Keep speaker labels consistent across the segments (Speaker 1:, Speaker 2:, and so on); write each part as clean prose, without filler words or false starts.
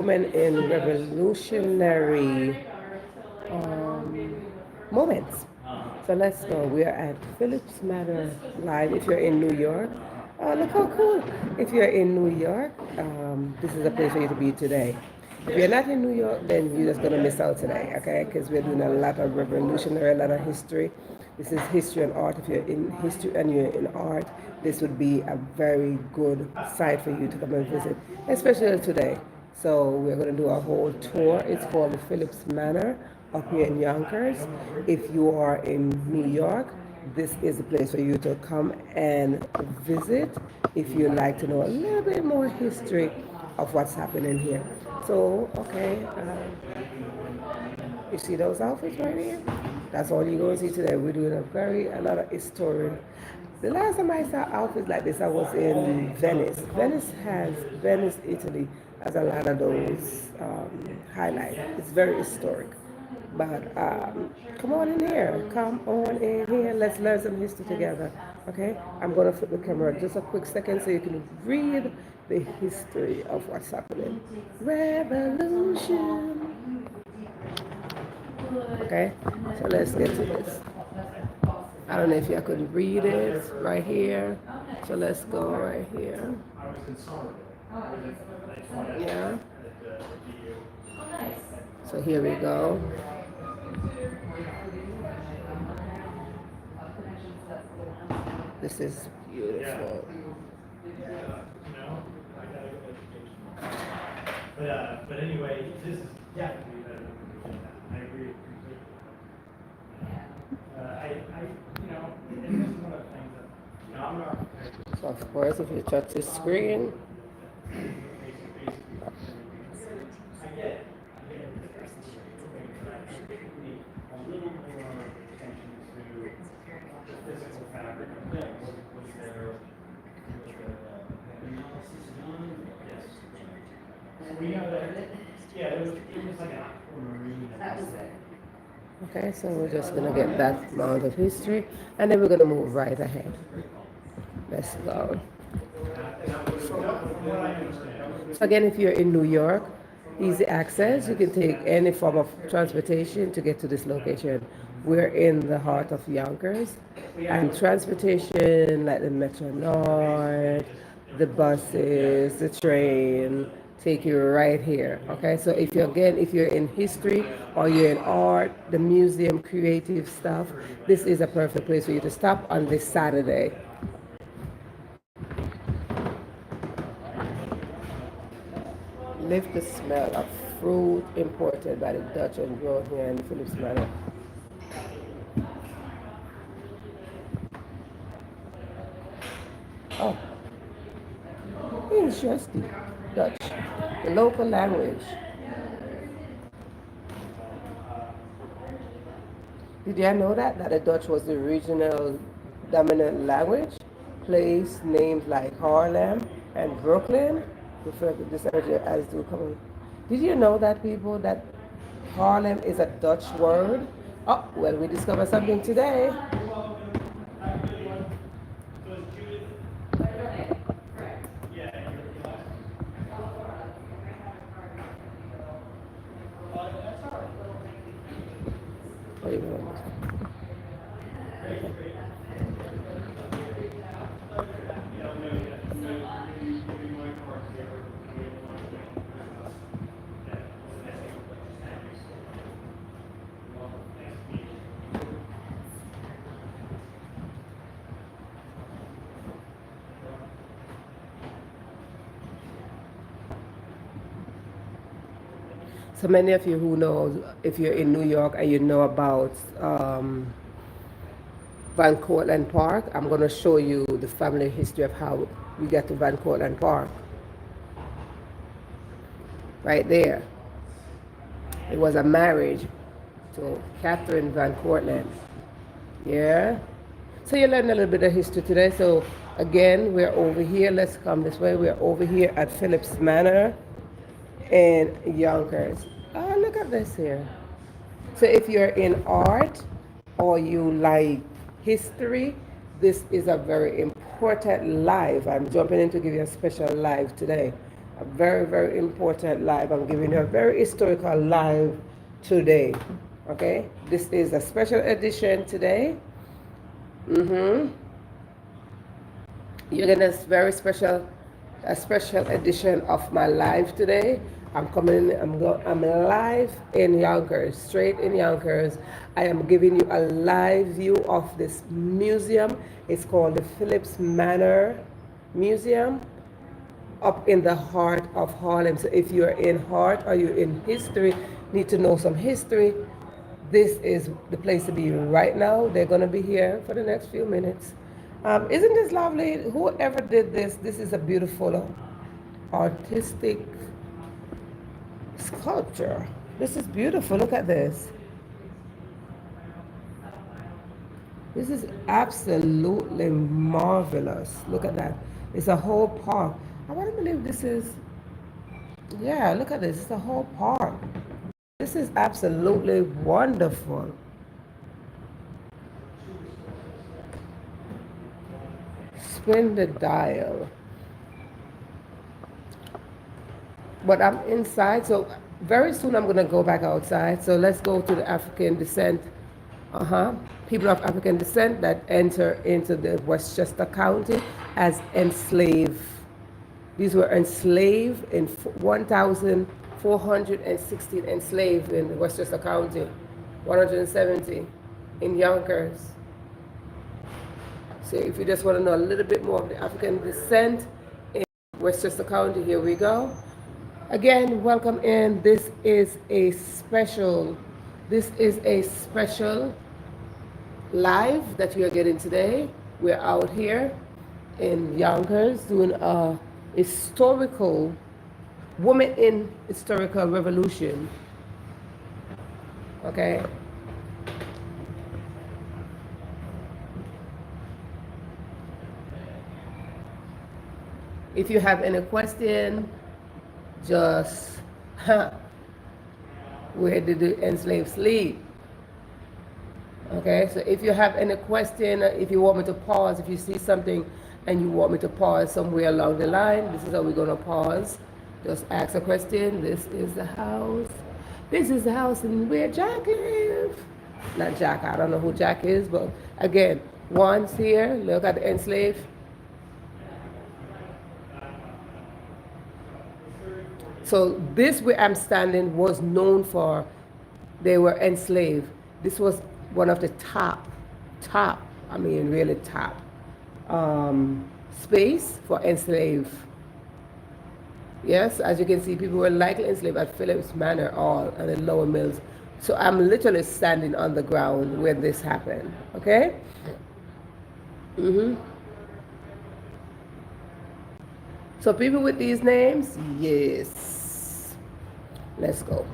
Speaker 1: women in revolutionary moments. So let's go. We are at Phillips Manor Live. If you're in New York, look how cool. If you're in New York, this is a place for you to be today. If you're not in New York, then you're just going to miss out today, okay? Because we're doing a lot of revolutionary, a lot of history. This is history and art. If you're in history and you're in art, this would be a very good site for you to come and visit, especially today. So we're going to do a whole tour. It's called the Phillips Manor up here in Yonkers. If you are in New York, this is the place for you to come and visit if you like to know a little bit more history of what's happening here. So, okay, you see those outfits right here? That's all you're going to see today. We're doing a lot of history. The last time I saw outfits like this, I was in Venice. Venice, Italy, has a lot of those highlights. It's very historic. But come on in here. Come on in here. Let's learn some history together. Okay? I'm going to flip the camera just a quick second so you can read the history of what's happening. Revolution. Okay? So let's get to this. I don't know if y'all could read it right here. So let's go right here. Yeah. So here we go. This is beautiful. But anyway, this is definitely better than that. I agree completely. And this is one of the things that, I'm an architect. So of course, if you touch the screen, I get it. A little more attention to the physical fabric of things. Was there analysis done? Yes. We know that, it was like an aquamarine. That was it. Okay, so we're just going to get that amount of history, and then we're going to move right ahead. Let's go. So again, if you're in New York, easy access. You can take any form of transportation to get to this location. We're in the heart of Yonkers, and transportation like the Metro North, the buses, the train, take you right here. Okay, so if you're in history or you're in art, the museum, creative stuff, this is a perfect place for you to stop on this Saturday. Live the smell of fruit imported by the Dutch and grown here in Phillips Manor. Oh, interesting. Dutch, the local language. Did you know that the Dutch was the regional dominant language? Place names like Harlem and Brooklyn refer to this area as do common. Did you know that people that Harlem is a Dutch word? Oh, well, we discovered something today. What do you mean? So many of you who know, if you're in New York and you know about Van Cortlandt Park, I'm going to show you the family history of how we get to Van Cortlandt Park. Right there. It was a marriage to Catherine Van Cortlandt. Yeah? So you learned a little bit of history today. So again, we're over here. Let's come this way. We're over here at Phillips Manor in Yonkers. Oh, look at this here. So if you're in art or you like history, this is a very important live. I'm jumping in to give you a special live today. A very, very important live. I'm giving you a very historical live today. Okay? This is a special edition today. You're getting a special edition of my live today. I'm live in Yonkers, straight in Yonkers. I am giving you a live view of this museum. It's called the Phillips Manor Museum, up in the heart of Harlem. So if you're in heart or you're in history, need to know some history, this is the place to be right now. They're going to be here for the next few minutes. Isn't this lovely? Whoever did this is a beautiful artistic sculpture. This is beautiful. Look at this. This is absolutely marvelous. Look at that. It's a whole park. I want to believe this is, yeah, look at this. It's a whole park. This is absolutely wonderful. Spin the dial. But I'm inside, so very soon I'm going to go back outside. So let's go to the African descent. People of African descent that enter into the Westchester County as enslaved. These were enslaved in 1,416 enslaved in Westchester County, 170 in Yonkers. So if you just want to know a little bit more of the African descent in Westchester County, here we go. Again, welcome in. This is a special live that you are getting today. We're out here in Yonkers doing a historical, woman in historical revolution. Okay. If you have any question, just, where did the enslaved sleep? Okay, so if you have any question, if you want me to pause, if you see something and you want me to pause somewhere along the line, this is how we're going to pause. Just ask a question. This is the house. This is the house in where Jack lives. Not Jack, I don't know who Jack is, but again, once here, look at the enslaved. So this where I'm standing was known for, they were enslaved. This was one of the top, I mean really top space for enslaved. Yes, as you can see, people were likely enslaved at Phillips Manor all and the Lower Mills. So I'm literally standing on the ground where this happened, okay? So people with these names, yes. Let's go.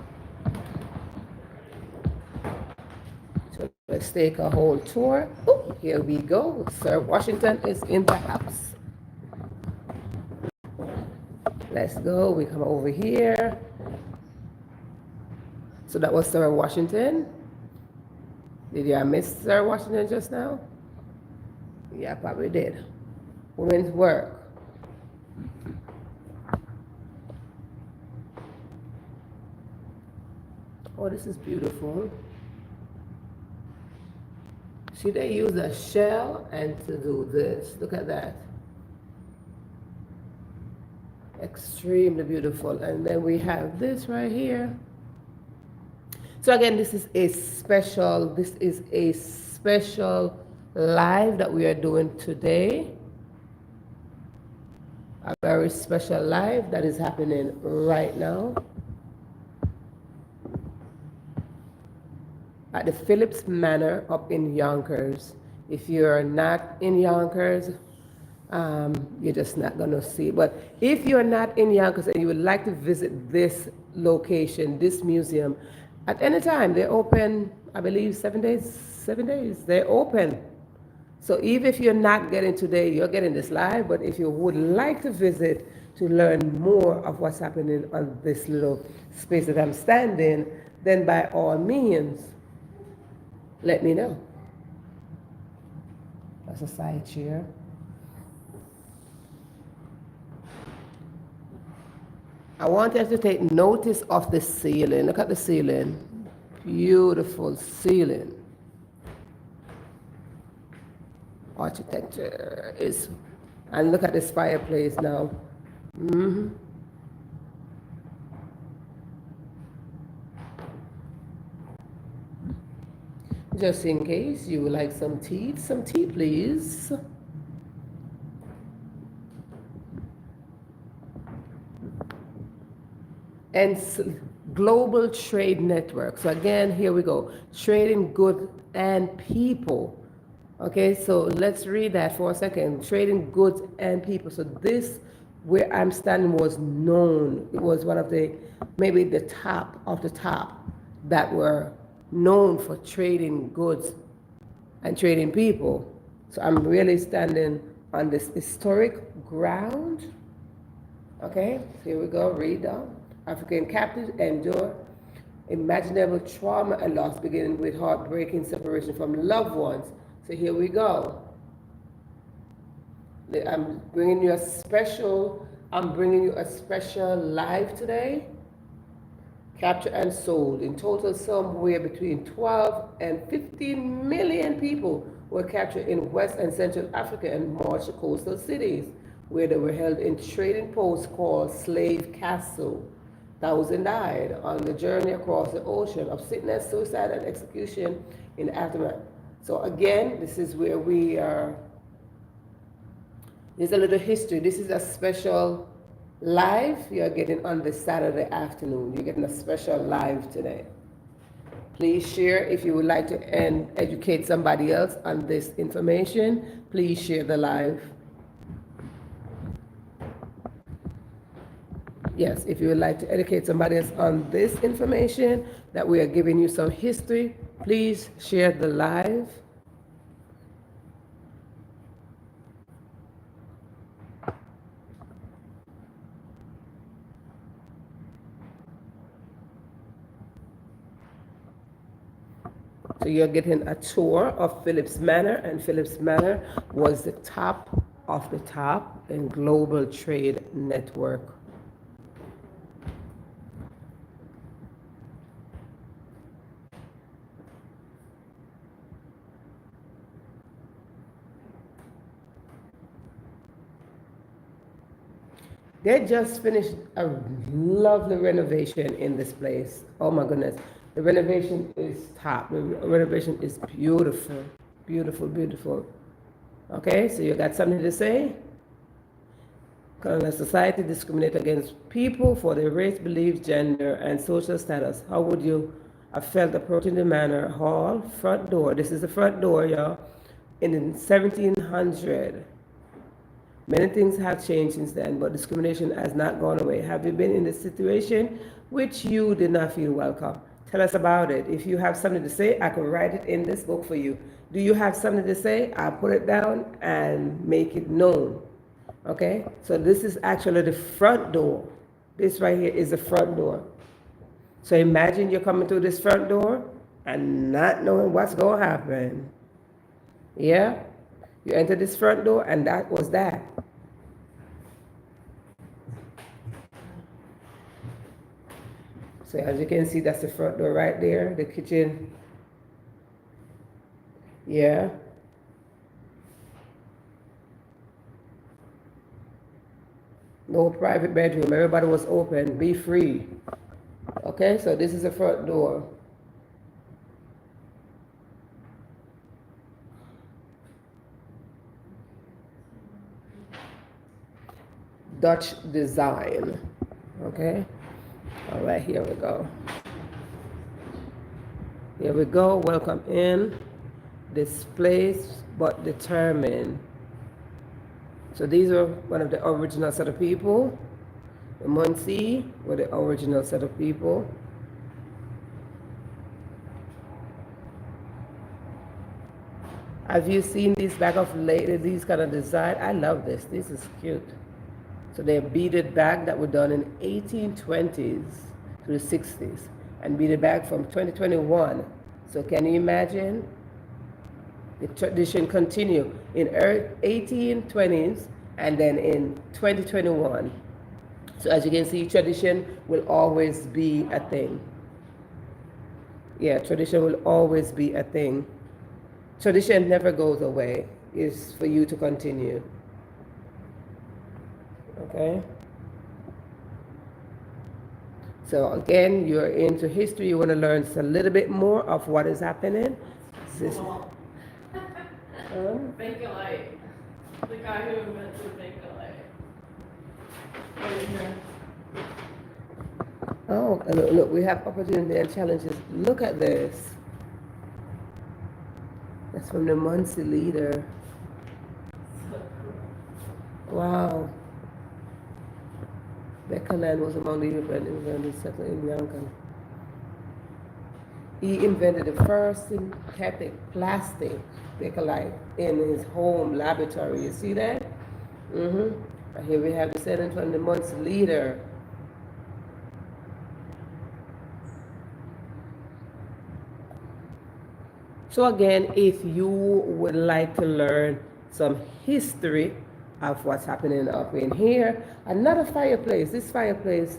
Speaker 1: So let's take a whole tour. Oh, here we go. Sir Washington is in the house. Let's go. We come over here. So that was Sir Washington. Did I miss Sir Washington just now? Yeah, I probably did. Women's work. Oh, this is beautiful. See, they use a shell and to do this. Look at that. Extremely beautiful. And then we have this right here. So again, this is a special live that we are doing today. A very special live that is happening right now at the Phillips Manor up in Yonkers. If you're not in Yonkers, you're just not going to see. But if you're not in Yonkers and you would like to visit this location, this museum, at any time, they're open, I believe, 7 days. They're open. So even if you're not getting today, you're getting this live. But if you would like to visit to learn more of what's happening on this little space that I'm standing, then by all means, let me know. That's a side chair. I want you to take notice of the ceiling. Look at the ceiling. Beautiful ceiling. Architecture is, and look at this fireplace now. Just in case you would like some tea please. And global trade network. So again, here we go. Trading goods and people. Okay, so let's read that for a second. Trading goods and people. So this, where I'm standing, was known. It was one of the, maybe the top of the top that were known for trading goods and trading people. So I'm really standing on this historic ground. Okay, so here we go. Read down. African captives endure imaginable trauma and loss, beginning with heartbreaking separation from loved ones. So here we go. I'm bringing you a special live today. Captured and sold. In total, somewhere between 12 and 15 million people were captured in West and Central Africa and marched to coastal cities, where they were held in trading posts called Slave Castle. Thousands died on the journey across the ocean of sickness, suicide, and execution in the aftermath. So again, this is where we are. There's a little history. This is a special live you're getting on this Saturday afternoon. You're getting a special live today. Please share if you would like to educate somebody else on this information. Please share the live. Yes, if you would like to educate somebody else on this information, that we are giving you some history, please share the live. So you're getting a tour of Phillips Manor, and Phillips Manor was the top of the top in global trade network. They just finished a lovely renovation in this place. Oh my goodness. The renovation is top. The renovation is beautiful. Beautiful, beautiful. Okay, so you got something to say? Colonial society discriminate against people for their race, beliefs, gender, and social status. How would you have felt approaching the manor hall front door? This is the front door, y'all. In 1700. Many things have changed since then, but discrimination has not gone away. Have you been in a situation which you did not feel welcome? Tell us about it. If you have something to say, I can write it in this book for you. Do you have something to say? I'll put it down and make it known. Okay? So this is actually the front door. This right here is the front door. So imagine you're coming through this front door and not knowing what's going to happen. Yeah? You enter this front door, and that was that. So as you can see, that's the front door right there, the kitchen. Yeah. No private bedroom. Everybody was open. Be free. Okay, so this is the front door. Dutch design. Okay. All right, here we go. Here we go. Welcome in. Displaced but determined. So these are one of the original set of people. The Munsee were the original set of people. Have you seen these bag of these kind of design? I love this. This is cute. So they're beaded bag that were done in 1820s to the 60s, and beaded bag from 2021. So can you imagine? The tradition continue in 1820s and then in 2021. So as you can see, tradition will always be a thing. Yeah, tradition will always be a thing. Tradition never goes away. It's for you to continue. Okay? So again, you're into history. You want to learn a little bit more of what is happening. This,
Speaker 2: Bakelite. The guy who invented Bakelite. Right here.
Speaker 1: oh, look, we have opportunity and challenges. Look at this. That's from the Muncie leader. Wow. Beckerland was among the European settled in Yankan. He invented the first synthetic plastic Bakelite in his home laboratory. You see that? Mm-hmm. Here we have the 720 months leader. So again, if you would like to learn some history of what's happening up in here, another fireplace. This fireplace,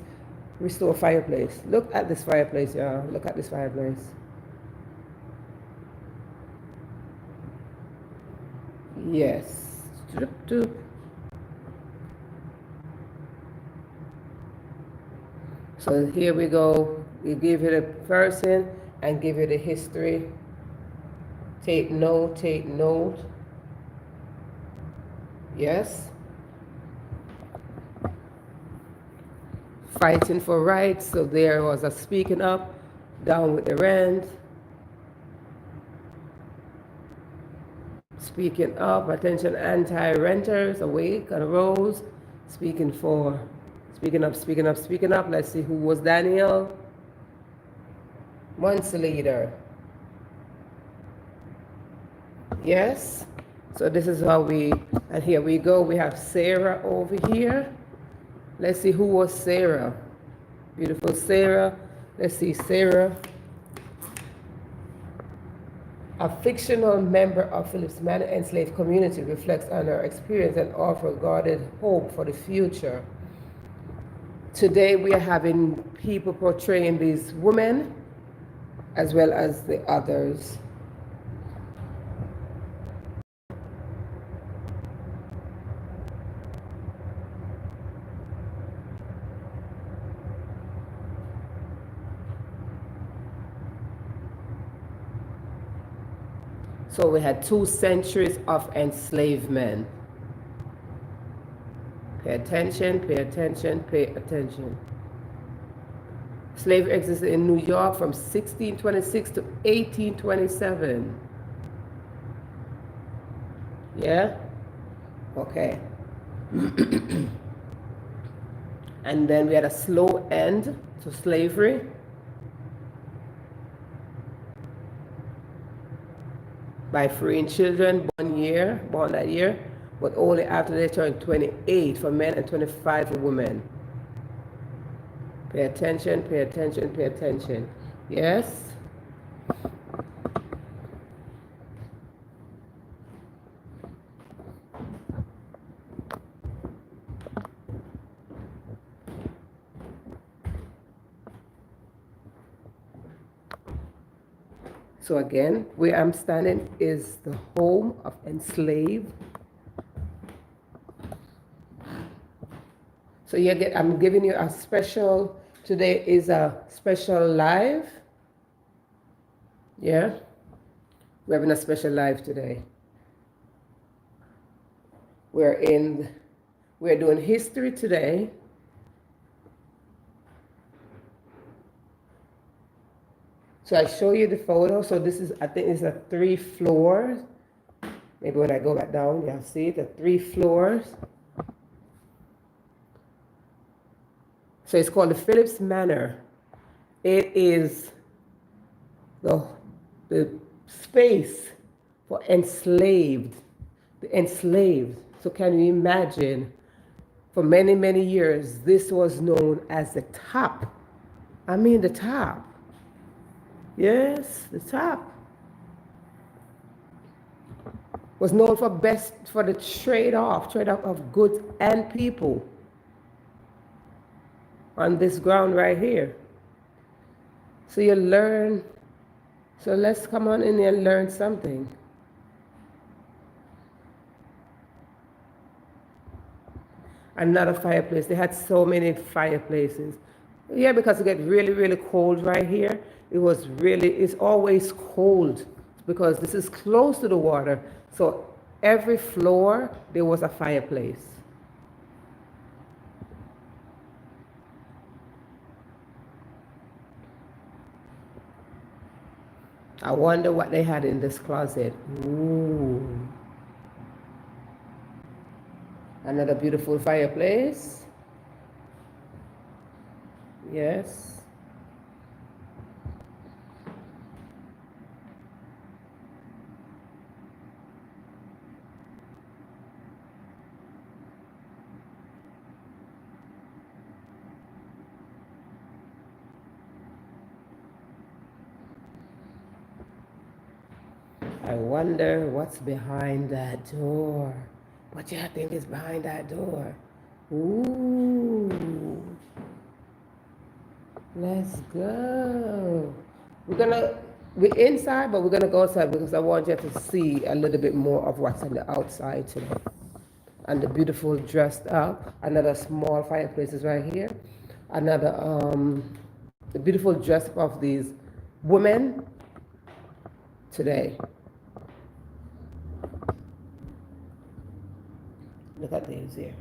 Speaker 1: restore fireplace. Look at this fireplace, y'all. Look at this fireplace. Yes. So here we go. We give you the person and give you the history. Take note, take note. Yes. Fighting for rights. So there was a speaking up, down with the rent. Speaking up, attention anti-renters, awake and arose. Speaking for, speaking up, speaking up, speaking up. Let's see who was Daniel. Muncie leader. Yes. So this is how we, and here we go. We have Sarah over here. Let's see who was Sarah. Beautiful Sarah. Let's see Sarah. A fictional member of Phillips Manor enslaved community reflects on her experience and offers guarded hope for the future. Today we are having people portraying these women as well as the others. So we had 2 centuries of enslavement. Pay attention, pay attention, pay attention. Slavery existed in New York from 1626 to 1827. Yeah? Okay. And then we had a slow end to slavery. By freeing children born that year, but only after they turned 28 for men and 25 for women. Pay attention, pay attention, pay attention. Yes? So again, where I'm standing is the home of enslaved. So I'm giving you a special, today is a special live. Yeah? We're having a special live today. We're doing history today. So I show you the photo. So this is, I think it's a 3 floors. Maybe when I go back down, you'll see the 3 floors. So it's called the Phillips Manor. It is the space for enslaved, the enslaved. So can you imagine, for many, many years, this was known as the top. I mean the top. Yes, the top. Was known for the trade-off of goods and people. on this ground right here. So you learn. So let's come on in and learn something. Another fireplace. They had so many fireplaces. Yeah, because it gets really, really cold right here. It's always cold because this is close to the water. So every floor, there was a fireplace. I wonder what they had in this closet. Ooh. Another beautiful fireplace. Yes. I wonder what's behind that door. What do you think is behind that door? Ooh. Let's go. We're inside, but we're gonna go outside because I want you to see a little bit more of what's on the outside today. And the beautiful dressed up. Another small fireplace is right here. Another the beautiful dress up of these women today. Look at these here.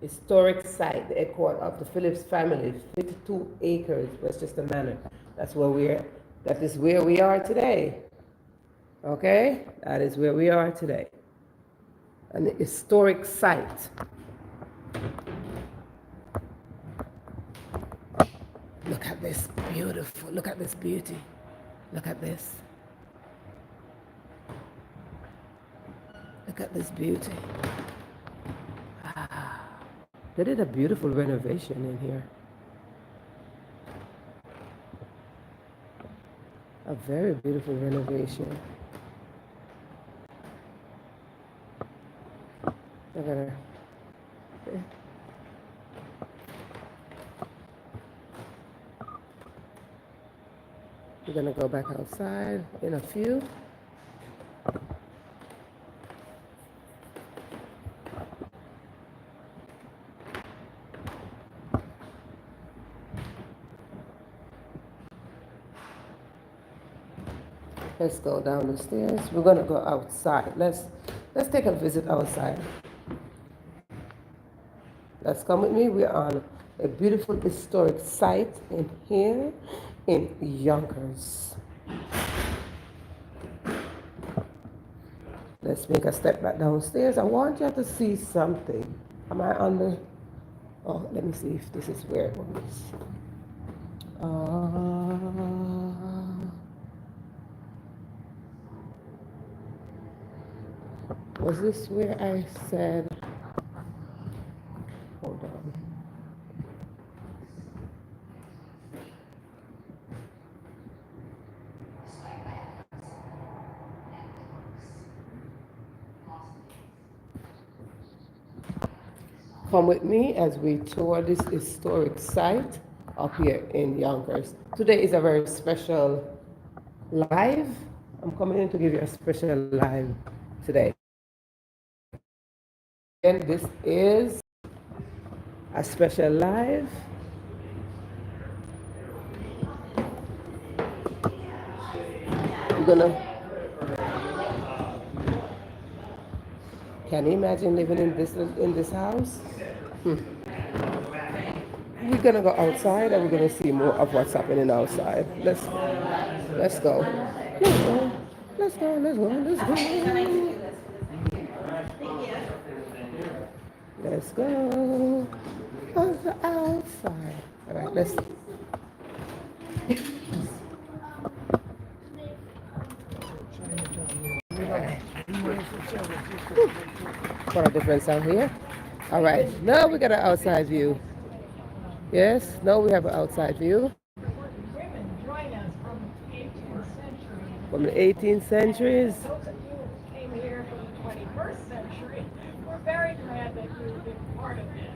Speaker 1: Historic site, the headquarters of the Phillips family, 52 acres, Westchester Manor. That is where we are today. Okay? That is where we are today. An historic site. Look at this beautiful, look at this beauty. Look at this. Look at this beauty. Ah, they did a beautiful renovation in here. A very beautiful renovation. Look at her. We're gonna go back outside in a few. Let's go down the stairs. We're gonna go outside. Let's take a visit outside. Let's come with me. We're on a beautiful historic site in here in Yonkers. Let's make a step back downstairs. I want you to see something. Am I on the... Oh, let me see if this is where it was. Was this where I said... Hold on. Come with me as we tour this historic site up here in Yonkers. Today is a very special live. I'm coming in to give you a special live today. And this is a special live. We're gonna... Can you imagine living in this house? We're gonna go outside and we're gonna see more of what's happening outside. Let's go. Let's go. Let's go. Let's go. Let's go. Let's go on the outside. All right, let's. What a difference out here. All right, now we got an outside view. Yes, now we have an outside view.
Speaker 3: Women join us from
Speaker 1: from the 18th centuries.
Speaker 3: Those of you who came here from the 21st century, we're very glad that you've been part of this.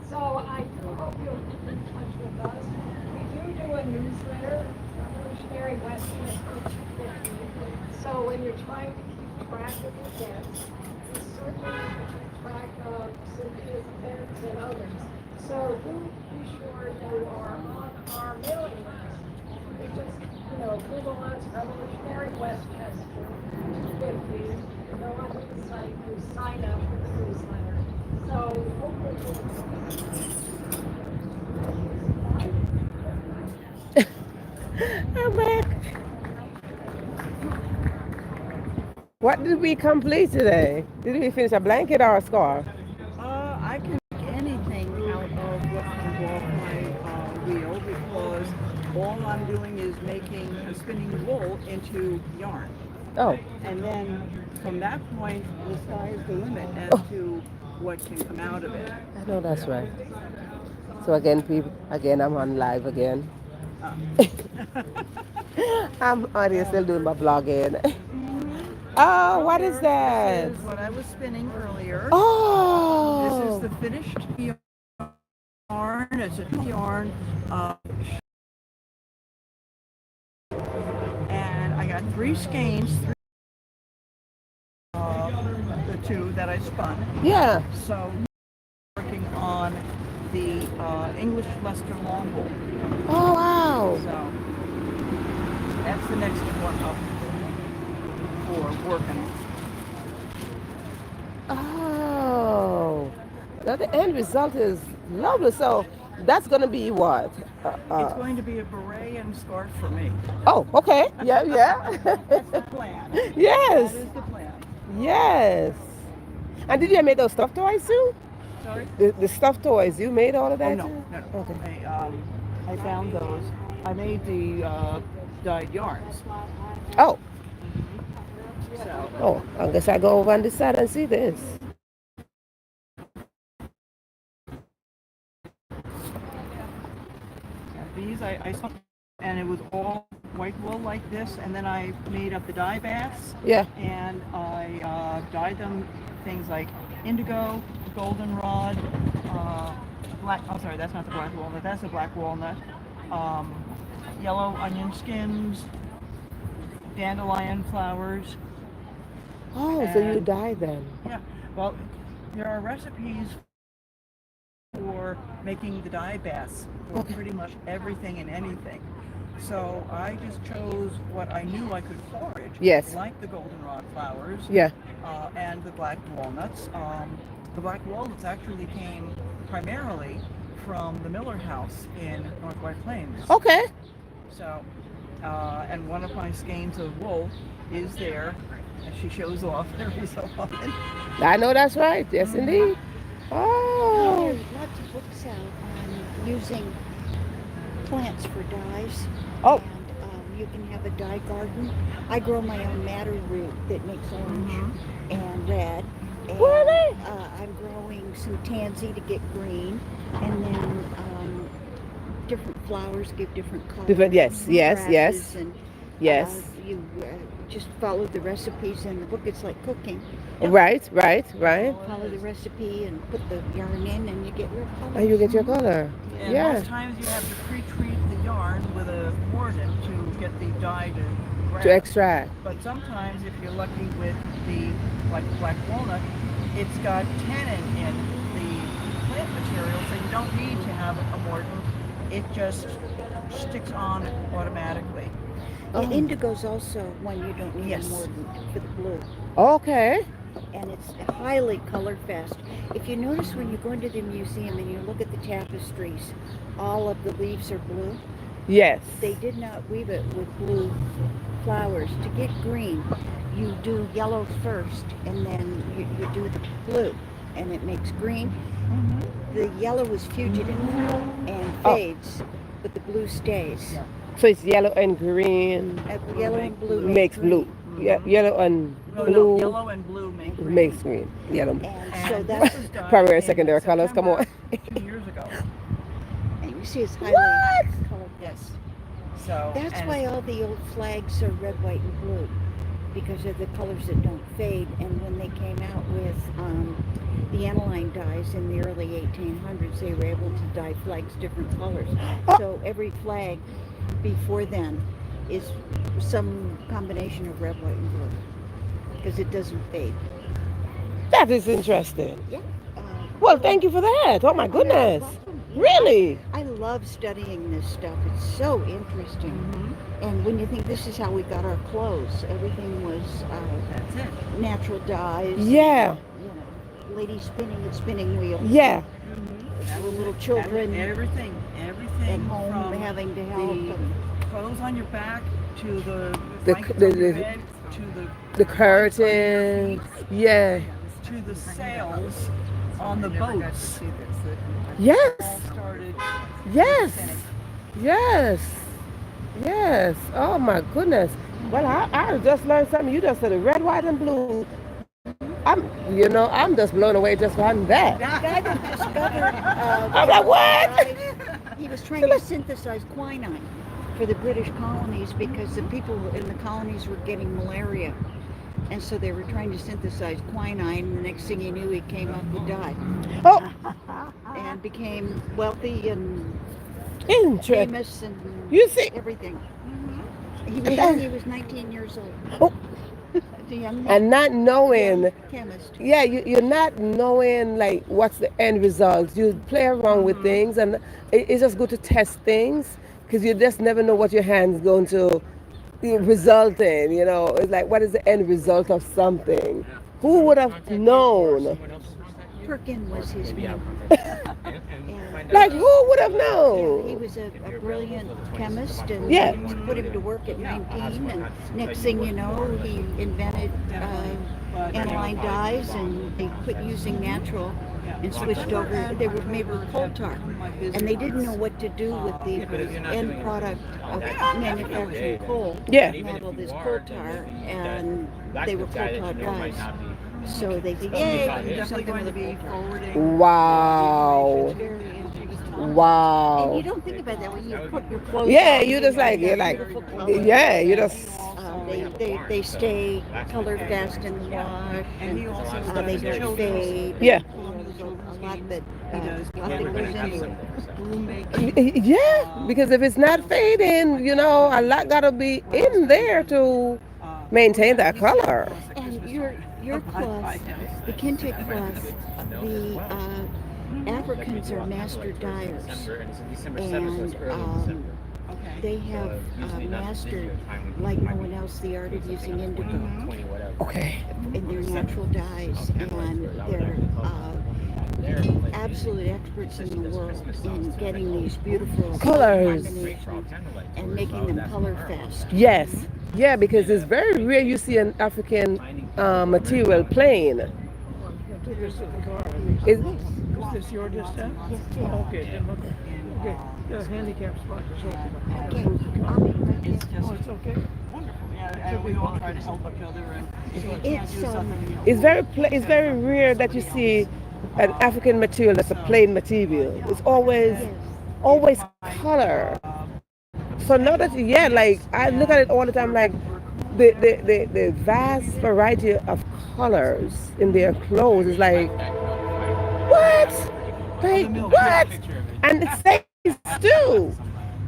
Speaker 3: So I do hope you'll keep in touch with us. We do a newsletter, Revolutionary Western Approach to 50. So when you're trying to keep track of events, we certainly keep track of Cynthia's events and others. So do be sure you are on our mailing list. You just, Google us, Revolutionary West Festival 250. You go onto the site, you sign up for the newsletter. So hopefully
Speaker 1: I'm back. What did we complete today? Did we finish a blanket or a scarf?
Speaker 4: I can make anything out of what comes off my wheel because all I'm doing is spinning wool into yarn.
Speaker 1: Oh,
Speaker 4: And then from that point, the sky's the limit as to what can come out of it.
Speaker 1: I know that's right. So again, people, I'm on live again. I'm already still doing my blogging. Oh, what is that?
Speaker 4: This is what I was spinning earlier.
Speaker 1: Oh,
Speaker 4: This is the finished yarn. It's a yarn. And I got 3 skeins, the 2 that I spun.
Speaker 1: yeah.
Speaker 4: So working on the English Leicester long wool.
Speaker 1: Oh, wow.
Speaker 4: So that's the next one up for working.
Speaker 1: Oh, now the end result is lovely. So that's going to be what?
Speaker 4: It's going to be a beret and scarf for me.
Speaker 1: Oh, okay. Yeah, yeah.
Speaker 4: That's the plan.
Speaker 1: Yes,
Speaker 4: That is the plan.
Speaker 1: yes. And did you make those stuffed toys too?
Speaker 4: Sorry?
Speaker 1: The stuffed toys, you made all of that
Speaker 4: Oh, no,
Speaker 1: too?
Speaker 4: no.
Speaker 1: Okay.
Speaker 4: I found those. I made the dyed yarns.
Speaker 1: Oh,
Speaker 4: So
Speaker 1: I guess I go over on this side and see this.
Speaker 4: these I spun, and it was all white wool like this, and then I made up the dye baths,
Speaker 1: Yeah.
Speaker 4: and I dyed them things like indigo, goldenrod, black. Oh, sorry, that's not the black walnut. That's the black walnut. Yellow onion skins, dandelion flowers.
Speaker 1: Oh, so you
Speaker 4: And-
Speaker 1: dye them.
Speaker 4: Yeah. Well, there are recipes for making the dye baths for
Speaker 1: Okay.
Speaker 4: pretty much everything and anything. So I just chose what I knew I could forage.
Speaker 1: Yes.
Speaker 4: Like the goldenrod flowers.
Speaker 1: Yeah.
Speaker 4: And the black walnuts. The black walnuts actually came primarily from the Miller House in North White Plains.
Speaker 1: Okay.
Speaker 4: So, and one of my skeins of wool is there, and she shows off every so often.
Speaker 1: I know that's right. Yes, indeed.
Speaker 5: Well,
Speaker 1: Oh.
Speaker 5: there's lots of books out on using plants for dyes.
Speaker 1: Oh.
Speaker 5: And you can have a dye garden. I grow my own madder root that makes orange and red. And,
Speaker 1: Really?
Speaker 5: I'm growing some tansy to get green, and then different flowers give different colors.
Speaker 1: Different- yes, yes, yes.
Speaker 5: Grasses and,
Speaker 1: Yes.
Speaker 5: you just follow the recipes in the book. It's like cooking.
Speaker 1: Right.
Speaker 5: Follow the recipe and put the yarn in, and you get your colors.
Speaker 1: And you get your color.
Speaker 4: And
Speaker 1: Yeah.
Speaker 4: most times you have to pre-treat the yarn with a mordant to get the dye to grab.
Speaker 1: To extract.
Speaker 4: But sometimes, if you're lucky with the black walnut, it's got tannin in the plant material, so you don't need to have a mordant. It just sticks on automatically.
Speaker 1: Oh.
Speaker 5: Indigo's also one you don't need
Speaker 4: Yes.
Speaker 5: a mordant for the blue.
Speaker 1: Okay.
Speaker 5: And it's highly color fast. If you notice when you go into the museum and you look at the tapestries, all of the leaves are blue.
Speaker 1: Yes.
Speaker 5: They did not weave it with blue flowers. To get green, you do yellow first, and then you do the blue, and it makes green. The yellow is fugitive and
Speaker 1: Oh.
Speaker 5: fades, but the blue stays.
Speaker 1: So it's yellow and green
Speaker 5: Yellow and blue
Speaker 1: makes blue. Yeah, yellow and
Speaker 4: No,
Speaker 1: blue
Speaker 4: yellow and blue make green.
Speaker 1: makes green. Yellow.
Speaker 5: And so
Speaker 4: And
Speaker 5: that's,
Speaker 4: this was done
Speaker 1: Primary and
Speaker 4: in
Speaker 1: secondary colors, come on.
Speaker 4: September 2 years ago.
Speaker 5: and you see it's highly
Speaker 1: What?
Speaker 5: colored.
Speaker 4: Yes. So
Speaker 5: That's
Speaker 4: and
Speaker 5: why all the old flags are red, white, and blue, because of the colors that don't fade. And when they came out with the aniline dyes in the early 1800s, they were able to dye flags different colors. So every flag before then is some combination of red, white, and blue, because it doesn't fade.
Speaker 1: That is interesting.
Speaker 5: Yeah.
Speaker 1: Well, thank you for that. Oh my goodness. Really?
Speaker 5: I love studying this stuff. It's so interesting. And when you think this is how we got our clothes, everything was
Speaker 4: that's it.
Speaker 5: natural dyes.
Speaker 1: Yeah.
Speaker 5: You know, ladies spinning at spinning wheels.
Speaker 1: Yeah.
Speaker 5: Our little children
Speaker 4: Everything
Speaker 5: at home
Speaker 4: from
Speaker 5: having to help.
Speaker 4: the
Speaker 5: And,
Speaker 4: clothes on your back to the
Speaker 1: The-
Speaker 4: blankets
Speaker 1: the-
Speaker 4: on your
Speaker 1: the-
Speaker 4: bed to
Speaker 1: The curtain. Yeah.
Speaker 4: to the sails on the boats.
Speaker 1: Yes.
Speaker 4: All started.
Speaker 1: Yes.
Speaker 4: finished.
Speaker 1: Yes. Yes. Oh my goodness. Well, I just learned something. You just said red, white, and blue. I'm just blown away just on that.
Speaker 5: the guy that discovered
Speaker 1: I'm like, what?
Speaker 5: dyes, he was trying to synthesize quinine for the British colonies because the people in the colonies were getting malaria. And so they were trying to synthesize quinine, and the next thing he knew, he came up with dye
Speaker 1: Oh,
Speaker 5: and became wealthy and
Speaker 1: interesting.
Speaker 5: famous and
Speaker 1: You see?
Speaker 5: everything. He was young, he was 19 years old.
Speaker 1: Oh,
Speaker 5: The young
Speaker 1: and not knowing.
Speaker 5: chemist.
Speaker 1: Yeah, you're not knowing like what's the end result. You play around with things, and it's just good to test things because you just never know what your hand's going to result in. It's like, what is the end result of something? Who would have known?
Speaker 5: Perkin was his name.
Speaker 1: Like, who would have
Speaker 5: He
Speaker 1: known?
Speaker 5: was a brilliant chemist, and
Speaker 1: Yeah.
Speaker 5: they put him to work at 19. And next thing you know, he invented aniline dyes, and they quit using natural and switched over. They were made with coal tar, and they didn't know what to do with the end product of manufacturing coal.
Speaker 1: Yeah.
Speaker 5: They had all this coal tar, and they were coal tar dyes. So they said, "Yay, we can do
Speaker 4: Definitely
Speaker 5: something
Speaker 4: going
Speaker 5: with
Speaker 4: to
Speaker 5: the
Speaker 4: be
Speaker 5: coal tar."
Speaker 4: forwarding.
Speaker 1: Wow.
Speaker 5: Very interesting. And
Speaker 1: Wow.
Speaker 5: you don't think about that when you put your clothes
Speaker 1: Yeah,
Speaker 5: on,
Speaker 1: you just like, you're like,
Speaker 5: beautiful clothes.
Speaker 1: yeah, you just,
Speaker 5: They stay color fast in the wash,
Speaker 4: And he
Speaker 5: and
Speaker 4: also
Speaker 5: they
Speaker 4: does
Speaker 5: don't
Speaker 4: children's.
Speaker 5: fade.
Speaker 1: Yeah.
Speaker 5: There's a lot that
Speaker 4: He does
Speaker 5: lot that goes into it.
Speaker 1: yeah, because if it's not fading, a lot gotta be in there to maintain that color.
Speaker 5: And your cloth, the kente cloth, the Africans are master dyers, and they have mastered, like no one else, the art of using indigo
Speaker 1: Okay.
Speaker 5: in their natural dyes, and they're absolute experts in the world in getting these beautiful
Speaker 1: Colors.
Speaker 5: combinations and making them color fast.
Speaker 1: Yes. Yeah, because it's very rare you see an African material plain. Is,
Speaker 6: Is this your distaff? Okay, then, okay. The handicap spot is open.
Speaker 4: It's just
Speaker 6: Oh, it's okay?
Speaker 4: wonderful. Yeah, and we all try to help each other, and if we can't
Speaker 5: It's,
Speaker 4: do something,
Speaker 1: it's very rare that you see an African material that's a plain material. It's always color. So now that like I look at it all the time, like the vast variety of colors in their clothes is like, what? Like what? And it stays too.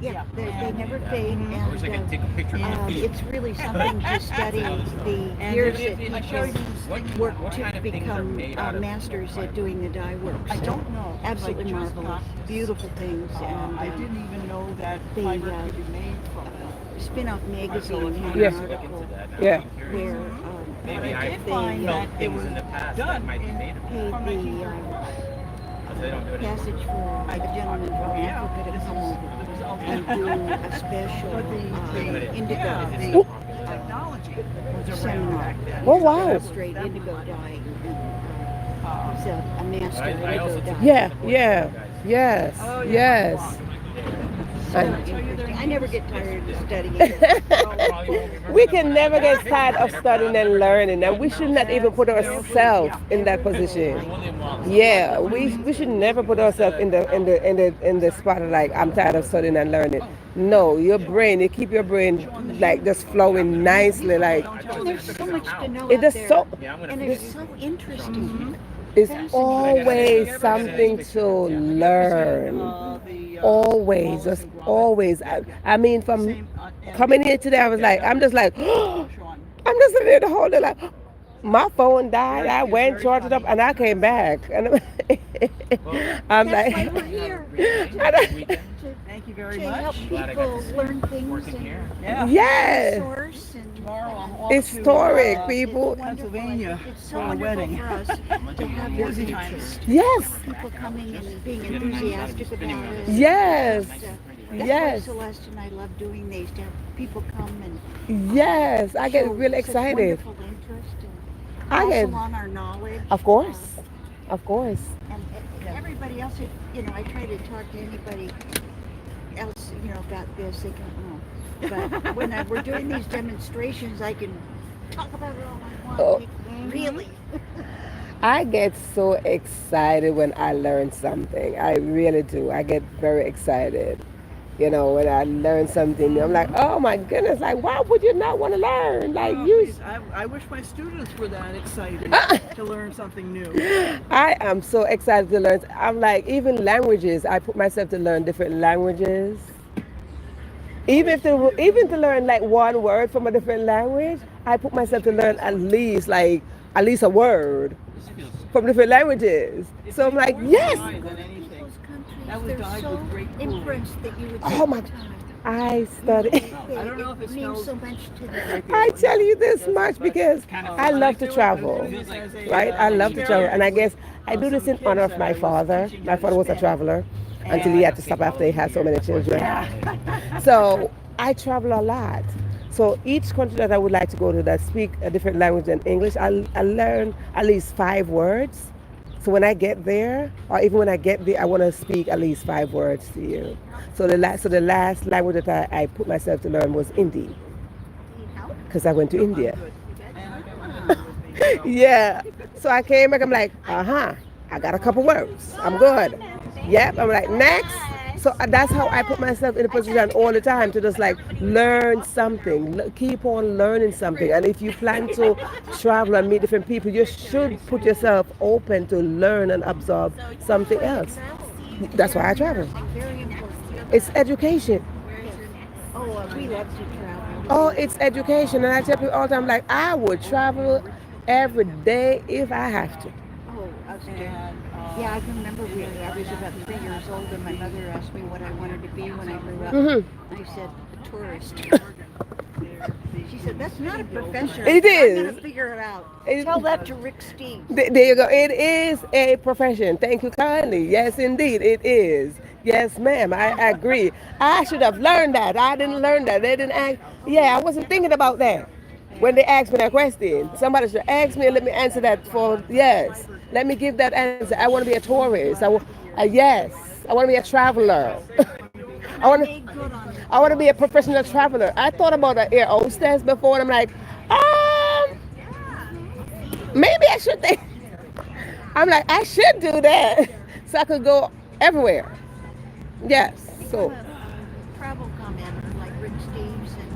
Speaker 5: Yeah, they never fade, and it's really something to study the years that people work to become masters at doing the dye work.
Speaker 4: I
Speaker 5: So,
Speaker 4: don't know.
Speaker 5: absolutely
Speaker 4: Like, just
Speaker 5: marvelous, beautiful things, and
Speaker 4: I didn't even know that
Speaker 5: the,
Speaker 4: fiber could be made from them.
Speaker 5: Spin-off magazine had
Speaker 1: Yes.
Speaker 5: an article
Speaker 1: Yeah.
Speaker 5: where
Speaker 4: Maybe I did
Speaker 5: they
Speaker 4: find that it
Speaker 7: things
Speaker 4: was
Speaker 7: in the past
Speaker 4: done
Speaker 7: that might be
Speaker 4: in
Speaker 7: made of
Speaker 5: paid
Speaker 4: from
Speaker 5: the
Speaker 4: 1940.
Speaker 7: They don't do it anymore.
Speaker 5: passage for a gentleman from Africa to come over and do a special indigo
Speaker 4: Technology was around
Speaker 5: seminar.
Speaker 4: back then.
Speaker 1: Oh wow.
Speaker 5: Straight indigo dyeing. He's a master
Speaker 7: I also
Speaker 5: indigo
Speaker 7: took
Speaker 5: dye.
Speaker 1: Yeah, yeah, yes, yes.
Speaker 5: So
Speaker 1: And
Speaker 5: interesting. I never get tired of studying.
Speaker 1: We can never get tired of studying and learning, and we should not even put ourselves in that position. Yeah, we should never put ourselves in the spot of like I'm tired of studying and learning. No, your brain, you keep your brain like just flowing nicely. Like
Speaker 5: And there's so much to know
Speaker 1: it
Speaker 5: out
Speaker 1: is
Speaker 5: there.
Speaker 1: so.
Speaker 5: And it's so interesting.
Speaker 1: It's always something to learn. Always, just always. I mean, from coming here today, I was like, I'm just like, I'm just sitting there the whole day like, my phone died. I went, charged it up, and I came back. And I'm
Speaker 5: That's why
Speaker 1: like,
Speaker 5: we're here.
Speaker 4: Thank you very
Speaker 5: To help
Speaker 4: much.
Speaker 5: people learn things and
Speaker 4: Yeah.
Speaker 1: yes,
Speaker 5: source and
Speaker 4: Tomorrow I'm off
Speaker 1: historic
Speaker 4: to,
Speaker 1: people.
Speaker 4: Pennsylvania
Speaker 5: it's so
Speaker 4: for a
Speaker 5: wonderful
Speaker 4: wedding.
Speaker 5: for us to have your
Speaker 4: Busy
Speaker 5: interest.
Speaker 1: Yes,
Speaker 5: People coming and being enthusiastic about it.
Speaker 1: yes,
Speaker 5: That's
Speaker 1: yes,
Speaker 5: why Celeste and I love doing these, to have people come and
Speaker 1: yes. I get
Speaker 5: show
Speaker 1: really
Speaker 5: such
Speaker 1: excited.
Speaker 5: wonderful interest and
Speaker 1: I
Speaker 5: pass
Speaker 1: get,
Speaker 5: along our knowledge.
Speaker 1: of course, of course.
Speaker 5: And everybody else, you know, I try to talk to anybody else, you know, about this, they can, but when we're doing these demonstrations, I can talk about it all I want.
Speaker 1: Oh.
Speaker 5: Like, really.
Speaker 1: I get so excited when I learn something. I really do. I get very excited. You know, when I learn something new, I'm like, oh my goodness, like, why would you not want to learn? Like, you.
Speaker 4: I wish my students were that excited to learn something new.
Speaker 1: I am so excited to learn. I'm like, even languages, I put myself to learn different languages. Even to learn like one word from a different language, I put myself to learn at least a word from different languages. So I'm like, yes.
Speaker 4: Than anything.
Speaker 5: Those countries,
Speaker 4: That was
Speaker 5: they're
Speaker 4: dyed
Speaker 5: so
Speaker 4: with great cooling.
Speaker 5: impressed that you would
Speaker 1: Oh
Speaker 5: take
Speaker 1: my-
Speaker 5: the time.
Speaker 1: I study.
Speaker 4: I don't know if it
Speaker 5: It means
Speaker 4: smells
Speaker 5: so much to them.
Speaker 1: I tell you this much because I love to travel, right? I love to travel, and I guess I do this in honor of my father. My father was a traveler until he had to stop after he had so many children. So I travel a lot. So each country that I would like to go to that speak a different language than English, I learn at least 5 words. So when I get there, or even when I get there, I want to speak at least 5 words to you. So the last language that I put myself to learn was Hindi, because I went to India. Yeah. So I came back, I'm like, I got a couple words. I'm good. Yep. I'm like, next. So that's how I put myself in a position all the time to just like learn something, keep on learning something. And if you plan to travel and meet different people, you should put yourself open to learn and absorb something else. That's why I travel.
Speaker 5: Very important.
Speaker 1: It's education.
Speaker 5: Oh, we love to travel.
Speaker 1: Oh, it's education. And I tell people all the time, like, I would travel every day if I have to.
Speaker 5: Oh, us too. Yeah, I can remember I was about 3 years old and my mother asked me what I wanted to be when I grew up.
Speaker 1: Mm-hmm.
Speaker 5: I said, a tourist. She said, that's not a profession.
Speaker 1: It
Speaker 5: I'm
Speaker 1: is.
Speaker 5: going to figure it out.
Speaker 1: It-
Speaker 5: Tell that to Rick Steve.
Speaker 1: There you go. It is a profession. Thank you kindly. Yes, indeed, it is. Yes, ma'am. I agree. I should have learned that. I didn't learn that. They didn't ask. Yeah, I wasn't thinking about that when they asked me that question. Somebody should ask me and let me answer that for yes. Let me give that answer. I want to be a tourist. Yes. I want to be a traveler. I want to be a professional traveler. I thought about an air hostess before, and I'm like, maybe I should think. I'm like, I should do that so I could go everywhere. Yes. So.
Speaker 5: Travel commenter like Rick Steves and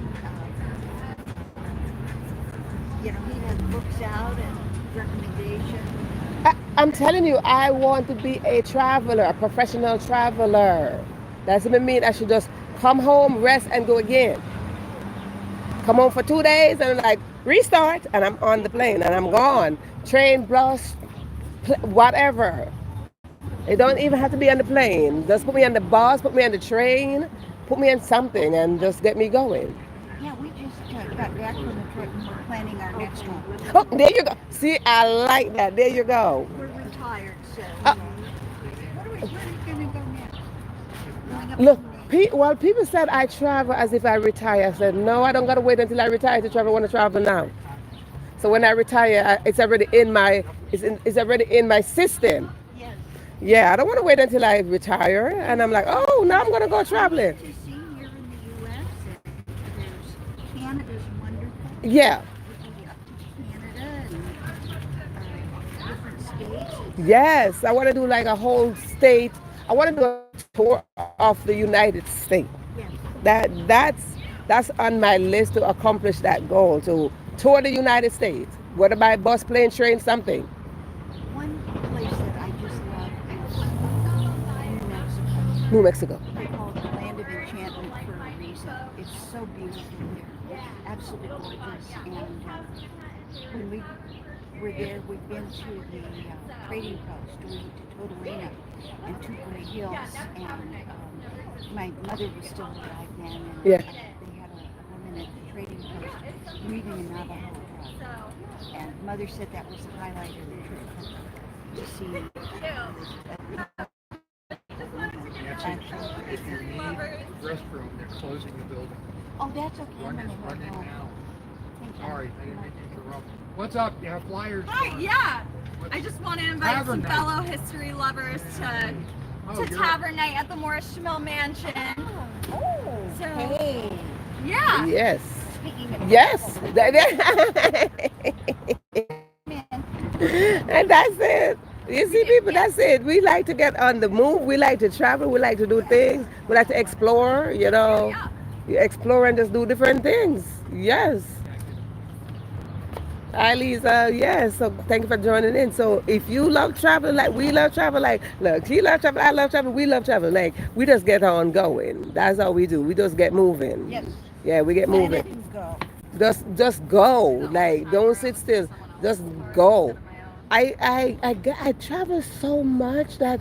Speaker 5: you know, he has books out and recommendations.
Speaker 1: I'm telling you, I want to be a traveler, a professional traveler. That doesn't mean I should just come home, rest, and go again. Come home for 2 days and like restart, and I'm on the plane and I'm gone. Train, bus, whatever. It don't even have to be on the plane. Just put me on the bus, put me on the train, put me on something, and just get me going.
Speaker 5: Yeah, we just got back from the trip and we're planning our next one.
Speaker 1: Oh, there you go. See, I like that. There you go.
Speaker 5: We're retired, so
Speaker 1: Uh,
Speaker 5: where are we going to go next? Going up
Speaker 1: Look,
Speaker 5: to Maine.
Speaker 1: well, people said I travel as if I retire. I said, no, I don't got to wait until I retire to travel. I want to travel now. So when I retire, it's already in my it's already in my system.
Speaker 5: Yes.
Speaker 1: Yeah, I don't want to wait until I retire. And I'm like, oh, now I'm going to go traveling.
Speaker 5: To see here in the
Speaker 1: Yeah.
Speaker 5: Canada and different states.
Speaker 1: Yes, I want to do like a whole state. I want to do a tour of the United States.
Speaker 5: Yes.
Speaker 1: That's on my list to accomplish that goal to tour the United States. Whether by bus, plane, train, something.
Speaker 5: One place that I just love is New Mexico.
Speaker 1: New Mexico.
Speaker 5: They call it the land of enchantment for a reason. It's so beautiful here, absolutely gorgeous. And when we were there, we've been to the trading post. We went to Totorina and Tupelo Hills, and my mother was still alive then, and
Speaker 1: Yeah.
Speaker 5: they had a woman at the trading post reading a Navajo book. And mother said that was the highlight of the trip to see.
Speaker 7: Actually, if you need the restroom, they're closing the building.
Speaker 5: Oh, that's okay.
Speaker 7: Run
Speaker 5: I'm
Speaker 7: it,
Speaker 5: gonna
Speaker 7: run
Speaker 5: go
Speaker 7: it
Speaker 5: home.
Speaker 7: now.
Speaker 5: Thank you.
Speaker 7: Sorry, I didn't mean to interrupt. What's up? You have flyers?
Speaker 8: Hi, yeah. I just want to invite
Speaker 7: Tavern
Speaker 8: some
Speaker 7: night.
Speaker 8: fellow history lovers to
Speaker 7: you're-
Speaker 8: Tavern Night at the Morris Schmill Mansion.
Speaker 5: Oh,
Speaker 8: So-
Speaker 5: hey.
Speaker 8: Yeah.
Speaker 1: Yes.
Speaker 5: Speaking of
Speaker 1: Yes.
Speaker 5: man,
Speaker 1: And that's it. You see, people, that's it. We like to get on the move. We like to travel. We like to do things. We like to explore, you know.
Speaker 8: Yeah.
Speaker 1: You explore and just do different things. Yes. Hi, Lisa. Yes. So thank you for joining in. So if you love traveling like we love travel, like, look, she loves travel, I love travel, we love travel. Like, we just get on going. That's all we do. We just get moving.
Speaker 5: yes.
Speaker 1: Yeah, we get
Speaker 5: Let
Speaker 1: moving.
Speaker 5: it go.
Speaker 1: Just go. Like, don't sit still. Just go. I travel so much that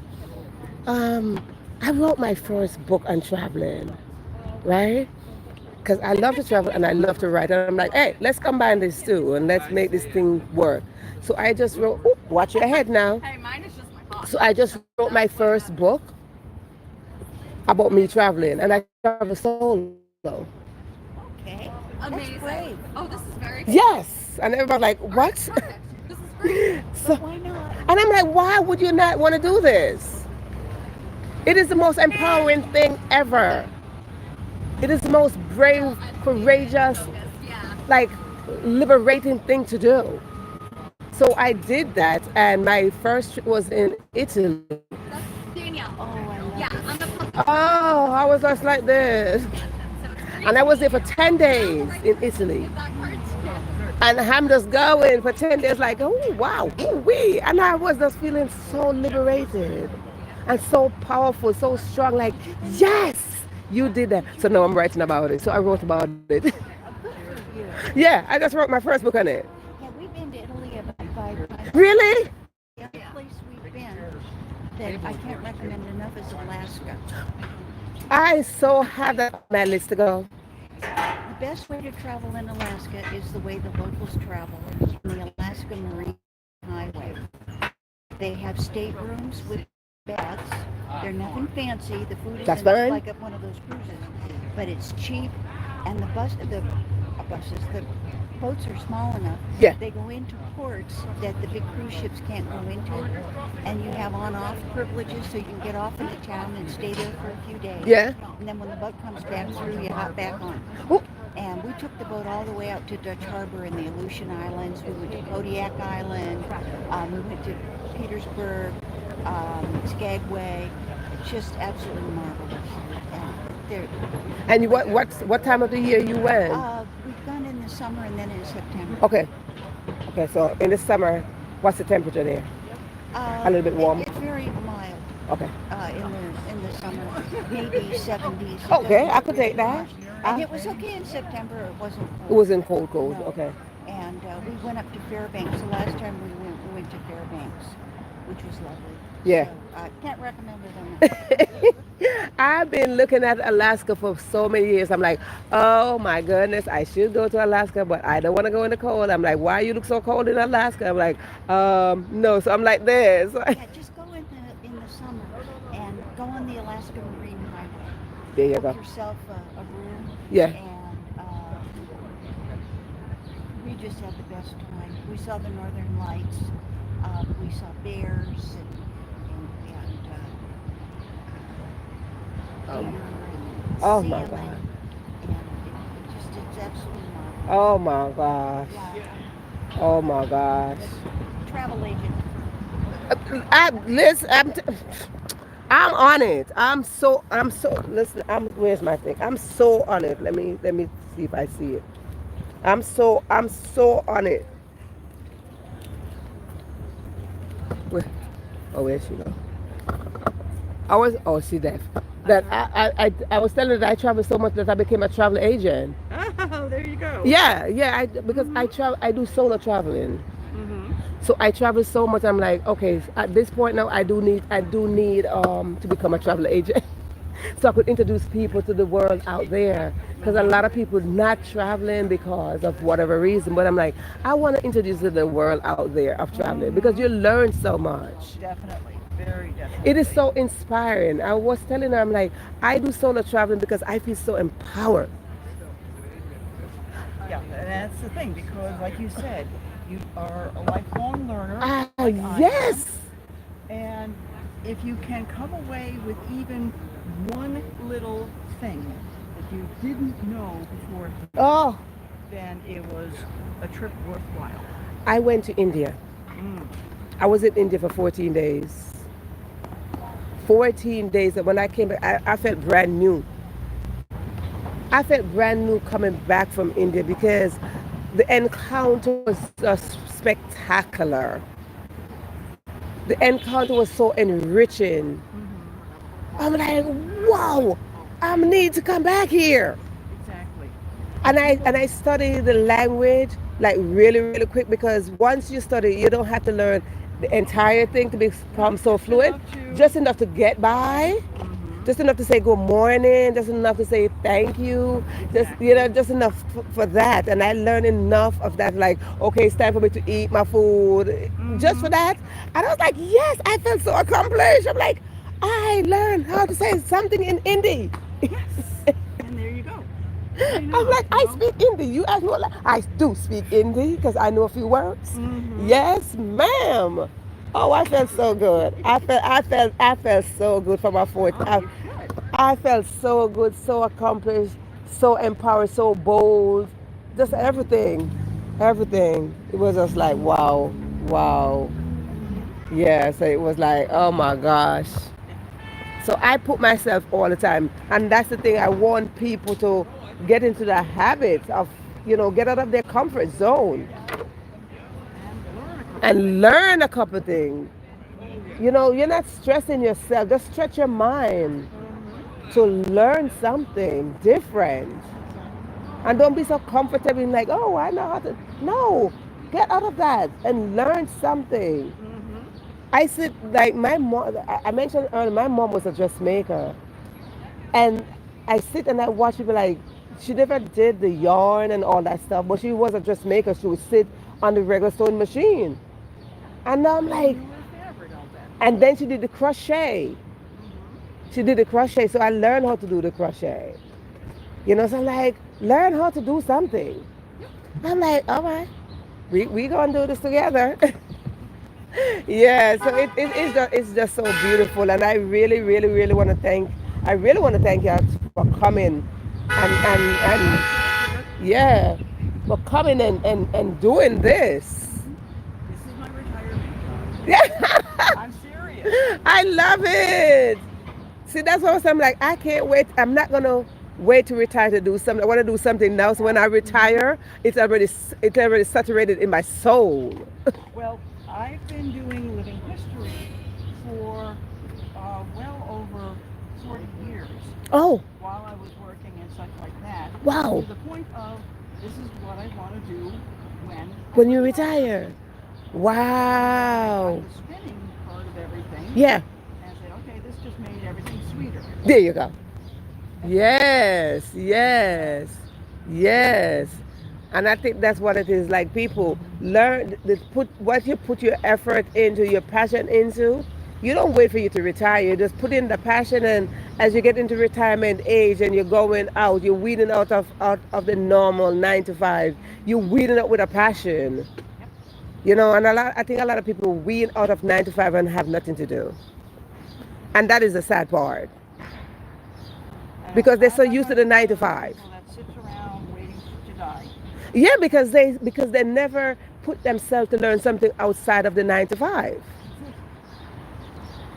Speaker 1: I wrote my first book on traveling, right? Because I love to travel and I love to write. And I'm like, hey, let's combine this too and let's make this thing work. So I just wrote, watch your head now.
Speaker 8: Hey, mine is just my thoughts.
Speaker 1: So I just wrote my first book about me traveling, and I travel solo.
Speaker 5: Okay.
Speaker 8: Amazing.
Speaker 5: great.
Speaker 8: Oh, this is very cool.
Speaker 1: Yes, and everybody's like, what?
Speaker 8: Perfect. This is great.
Speaker 1: So,
Speaker 5: Why not?
Speaker 1: and I'm like, why would you not want to do this? It is the most empowering thing ever. It is the most brave, courageous,
Speaker 8: Yeah.
Speaker 1: like liberating thing to do. So I did that, and my first trip was in Italy.
Speaker 8: Danielle.
Speaker 5: Oh, I love
Speaker 8: Yeah,
Speaker 5: it.
Speaker 8: on the
Speaker 1: Oh, I was just like this. And I was there for 10 days in Italy.
Speaker 8: that part.
Speaker 1: And I'm just going for 10 days like, oh, wow, wee. And I was just feeling so liberated and so powerful, so strong, like, yes, you did that. So now I'm writing about it. So I wrote about it.
Speaker 5: Good for you.
Speaker 1: Yeah, I just wrote my first book on it.
Speaker 5: Yeah, we've been to Italy about 5 times.
Speaker 1: Really?
Speaker 5: The other place we've been that I can't recommend enough is Alaska.
Speaker 1: I so have that on my list to go.
Speaker 5: The best way to travel in Alaska is the way the locals travel, in the Alaska Marine Highway. They have staterooms with beds. They're nothing fancy. The food
Speaker 1: That's
Speaker 5: isn't
Speaker 1: fine.
Speaker 5: like at one of those cruises, but it's cheap. And the boats are small enough.
Speaker 1: Yeah.
Speaker 5: They go into ports that the big cruise ships can't go into, and you have on-off privileges, so you can get off into town and stay there for a few days.
Speaker 1: Yeah.
Speaker 5: And then when the boat comes back through, you hop back on.
Speaker 1: Ooh.
Speaker 5: And we took the boat all the way out to Dutch Harbor and the Aleutian Islands. We went to Kodiak Island. We went to Petersburg, Skagway. It's just absolutely marvelous. And
Speaker 1: And what time of the year you went?
Speaker 5: we've gone in the summer and then in September.
Speaker 1: Okay. Okay, so in the summer, what's the temperature there? A little bit warm.
Speaker 5: It's very mild
Speaker 1: Okay.
Speaker 5: in the summer, maybe 70s. It
Speaker 1: Okay,
Speaker 5: doesn't
Speaker 1: I
Speaker 5: get
Speaker 1: could
Speaker 5: really
Speaker 1: take that.
Speaker 5: hot. And it was okay in September. It wasn't cold.
Speaker 1: It was in cold.
Speaker 5: No.
Speaker 1: Okay.
Speaker 5: And we went up to Fairbanks. The last time we went to Fairbanks, which was lovely.
Speaker 1: Yeah.
Speaker 5: So, I can't recommend it enough.
Speaker 1: I've been looking at Alaska for so many years. I'm like, oh my goodness, I should go to Alaska, but I don't want to go in the cold. I'm like, why you look so cold in Alaska? I'm like, no. So I'm like this.
Speaker 5: Yeah, just go in the summer and go on the Alaska Marine Highway.
Speaker 1: There you
Speaker 5: Book
Speaker 1: go.
Speaker 5: yourself a room.
Speaker 1: Yeah.
Speaker 5: And we just had the best time. We saw the northern lights. We saw bears and
Speaker 1: Oh my
Speaker 5: salmon.
Speaker 1: God.
Speaker 5: And it's absolutely marvelous.
Speaker 1: Oh my gosh. Oh my gosh.
Speaker 5: Travel agent.
Speaker 1: Listen, I'm on it. Listen, where's my thing? I'm so on it. Let me see if I see it. I'm so on it. Where, where'd she go? See that. I was telling her that I travel so much that I became a travel agent.
Speaker 4: Oh, there you go.
Speaker 1: Yeah, yeah, because I do solo traveling. So I travel so much. I'm like, okay, at this point now, I do need to become a travel agent, so I could introduce people to the world out there. Because a lot of people not traveling because of whatever reason. But I'm like, I want to introduce to the world out there of traveling because you learn so much.
Speaker 4: Definitely. Very definitely.
Speaker 1: It is so inspiring. I was telling her, I'm like, I do solo traveling because I feel so empowered.
Speaker 4: Yeah, and that's the thing because, like you said, you are a lifelong learner.
Speaker 1: Ah,
Speaker 4: like I
Speaker 1: yes.
Speaker 4: am, and if you can come away with even one little thing that you didn't know before,
Speaker 1: Oh,
Speaker 4: then it was a trip worthwhile.
Speaker 1: I went to India. I was in India for 14 days. 14 days. And when I came back, I felt brand new. I felt brand new coming back from India because the encounter was just spectacular. The encounter was so enriching. I'm like, wow, I need to come back here.
Speaker 4: Exactly.
Speaker 1: And I study the language like really, really quick because once you study, you don't have to learn the entire thing to become so fluent. Just enough to get by. Just enough to say good morning, just enough to say thank you, just enough for that. And I learned enough of that, like, okay, it's time for me to eat my food, just for that. And I was like, yes, I felt so accomplished. I'm like, I learned how to say something in Hindi.
Speaker 4: And there you go.
Speaker 1: I'm like, I speak Hindi. You ask me what, I do speak Hindi because I know a few words. Yes, ma'am. Oh, I felt so good. I felt so good for my fourth. I felt so good, so accomplished, so empowered, so bold, just everything. It was just like wow, wow. Yeah, so it was like, oh my gosh. So I put myself all the time, and that's the thing. I want people to get into the habit of, get out of their comfort zone and learn a couple things. You're not stressing yourself. Just stretch your mind to learn something different. And don't be so comfortable in like, oh, I know how to. No, get out of that and learn something. I said, like my mom, I mentioned earlier, my mom was a dressmaker. And I sit and I watch people like, she never did the yarn and all that stuff, but she was a dressmaker. She would sit on the regular sewing machine. And I'm like, and then she did the crochet. So I learned how to do the crochet. So I'm like, learn how to do something. I'm like, all right, we gonna do this together. Yeah, so it's just so beautiful, and I really, really, really want to thank you for coming and yeah, for coming and doing this.
Speaker 4: This is my retirement job.
Speaker 1: Yeah.
Speaker 4: I'm serious.
Speaker 1: I love it. See, that's what I'm like. I can't wait. I'm not gonna wait to retire to do something. I want to do something now. So when I retire, it's already saturated in my soul.
Speaker 4: Well, I've been doing living history for well over 40 years.
Speaker 1: Oh,
Speaker 4: While I was working and such like that.
Speaker 1: wow.
Speaker 4: To the point of this is what I want to do
Speaker 1: When you retire.
Speaker 4: I
Speaker 1: Wow.
Speaker 4: was spinning part of everything.
Speaker 1: Yeah.
Speaker 4: And said, okay, this just made everything sweeter.
Speaker 1: There you go. Yes, yes, yes. And I think that's what it is. Like people learn put what you put your effort into, your passion into. You don't wait for you to retire. You just put in the passion, and as you get into retirement age and you're going out, you're weeding out of the normal 9 to 5. You're weeding out with a passion. And I think a lot of people weed out of 9 to 5 and have nothing to do. And that is the sad part. Because they're so used to the 9 to 5.
Speaker 4: People that sits around waiting to die.
Speaker 1: Yeah, because they never put themselves to learn something outside of the 9 to 5.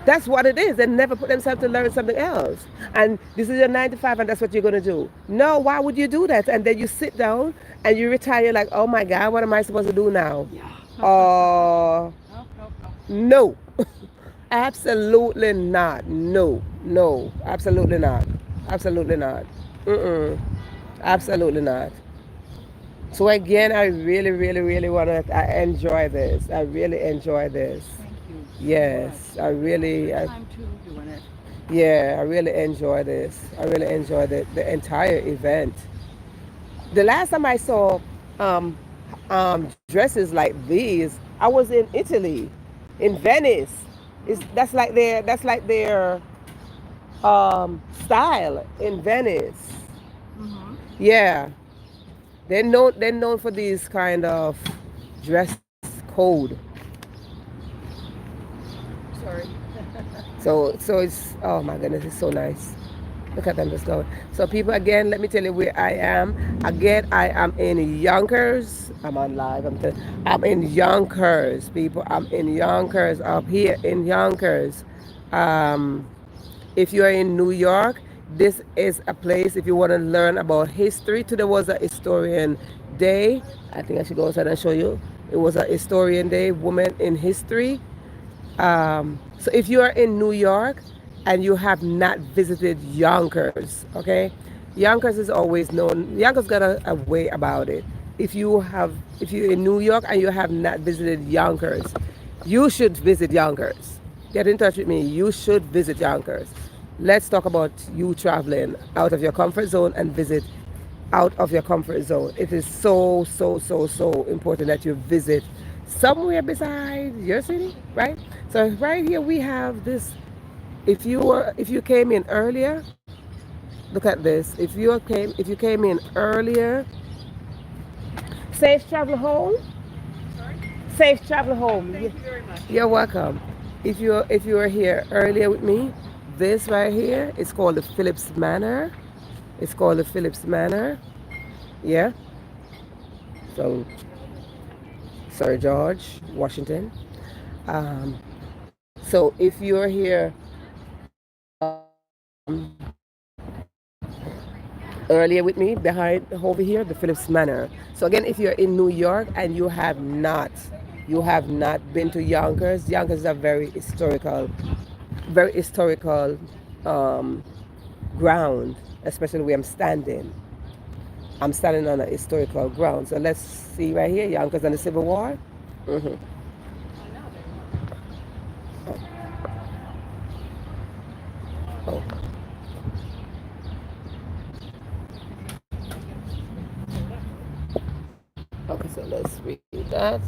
Speaker 1: That's what it is. They never put themselves to learn something else. And this is your 9 to 5, and that's what you're gonna do. No, why would you do that? And then you sit down and you retire like, oh my God, what am I supposed to do now? Uh,
Speaker 4: Nope, nope, nope.
Speaker 1: no, absolutely not. No, no, absolutely not. Absolutely not. Mm-mm. Absolutely not. So again, I really, really, really I enjoy this. I really enjoy this.
Speaker 4: Thank you.
Speaker 1: Yes, I really,
Speaker 4: Time too doing it.
Speaker 1: yeah, I really enjoy this. I really enjoy the entire event. The last time I saw dresses like these, I was in Italy, in Venice. That's like their style in Venice.
Speaker 4: Mm-hmm.
Speaker 1: Yeah, they're known for these kind of dress code.
Speaker 4: Sorry.
Speaker 1: So it's, oh my goodness, it's so nice. Look at them just going. So people, again, let me tell you where I am. Again, I am in Yonkers. I'm on live. I'm in Yonkers, people. I'm in Yonkers, up here in Yonkers. Um, if you are in New York, this is a place if you want to learn about history. Today was a historian day. I think I should go outside and show you. It was a historian day, women in history. So if you are in New York and you have not visited Yonkers, okay, Yonkers is always known. Yonkers got a way about it. If you're in New York and you have not visited Yonkers, you should visit Yonkers. Get in touch with me. You should visit Yonkers. Let's talk about you traveling out of your comfort zone and visit out of your comfort zone. It is so, so, so, so important that you visit somewhere beside your city, right? So right here we have this. If you came in earlier, look at this. If you came in earlier, safe travel home. Safe travel home.
Speaker 4: Thank you very much.
Speaker 1: You're welcome. If you were here earlier with me, this right here is called the Phillips Manor. It's called the Phillips Manor. Yeah. So, Sir George Washington. So if you're here earlier with me, behind over here, the Phillips Manor. So again, if you're in New York and you have not been to Yonkers, Yonkers is a very historical ground, especially where I'm standing. I'm standing on a historical ground. So let's see right here, Yonkers and the Civil War. Hmm. Oh. Okay, so let's read that.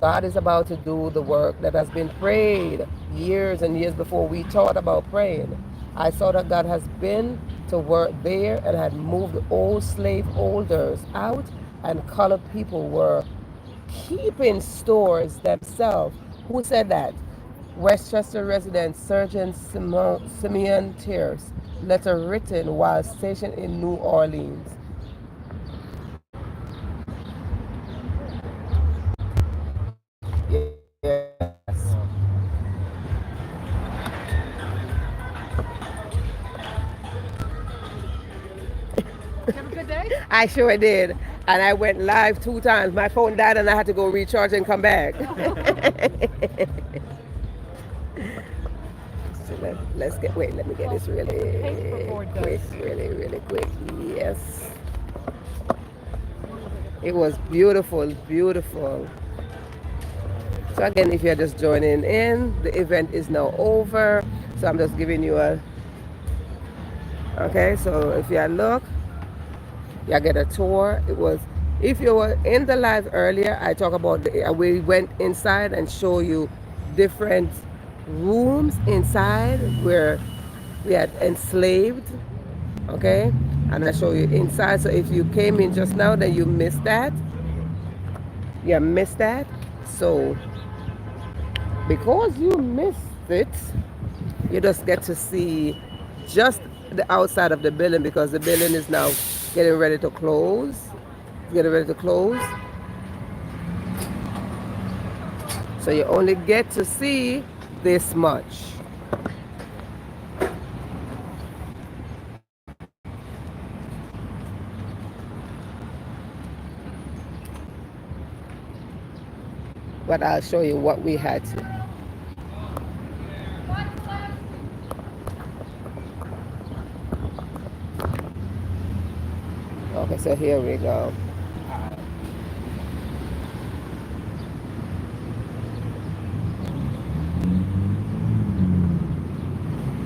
Speaker 1: God is about to do the work that has been prayed years and years before we taught about praying. I saw that God has been to work there and had moved the old slave holders out, and colored people were keeping stores themselves. Who said that? Westchester resident Surgeon Simeon Tears. Letter written while stationed in New Orleans. Yes.
Speaker 4: Have a good day.
Speaker 1: I sure did. And I went live 2 times. My phone died and I had to go recharge and come back. So let me get this really quick, really quick. Yes. It was beautiful, beautiful. So again, if you're just joining in, the event is now over. So I'm just giving you okay, so if you look, you get a tour. If you were in the live earlier, I talk about we went inside and show you different rooms inside where we had enslaved, okay? And I show you inside. So if you came in just now, then you missed that. You missed that. So because you missed it, you just get to see just the outside of the building, because the building is now getting ready to close. getting ready to close. So you only get to see this much. But I'll show you what we had to. Okay, so here we go.